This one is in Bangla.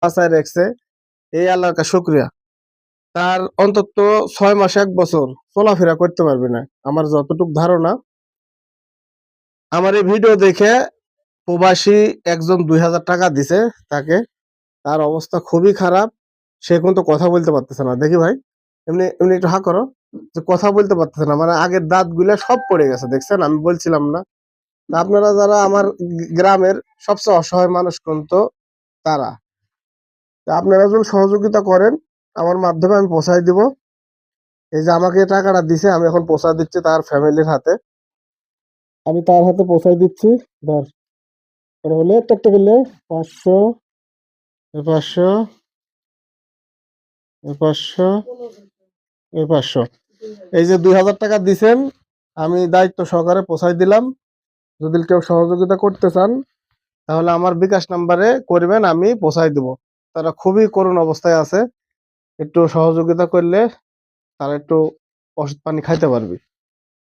বাঁচায় রাখছে, এই আল্লাহর কাছে শুকরিয়া। তার অন্তত 6 মাস 1 বছর চলাফেরা করতে পারবে না, আমার যতটুকু ধারণা। আমার এই ভিডিও দেখে প্রবাসী একজন 2000 টাকা দিছে তাকে। তার অবস্থা খুবই খারাপ, সে কিন্তু কথা বলতে পারতেছে না। দেখি ভাই, এমনি এমনি একটু হা করো, যে কথা বলতে পারতেছে না, মানে আগের দাঁত গুলা সব পড়ে গেছে, দেখছেন? আমি বলছিলাম না? তা আপনারা যারা আমার গ্রামের সবচেয়ে অসহায় মানুষ কিন্তু তারা, তা আপনারা যদি সহযোগিতা করেন আমার মাধ্যমে, আমি পৌঁছায় দিব। এই যে আমাকে টাকাটা দিছে, আমি এখন পৌঁছায় দিচ্ছি তার ফ্যামিলির হাতে। আমি তার হাতে পৌঁছায় দিচ্ছি। ধর, এটা হলে একটা গেলে 500, 500, 500, 500। এই যে 2000 টাকা দিছেন, আমি দায়িত্ব সহকারে পৌঁছায় দিলাম। যদি কেউ সহযোগিতা করতে চান তাহলে আমার বিকাশ নাম্বারে করবেন, আমি পৌঁছায় দিব। তারা খুবই করুণ অবস্থায় আছে, একটু সহযোগিতা করলে তারা একটু ওষুধ পানি খাইতে পারবে।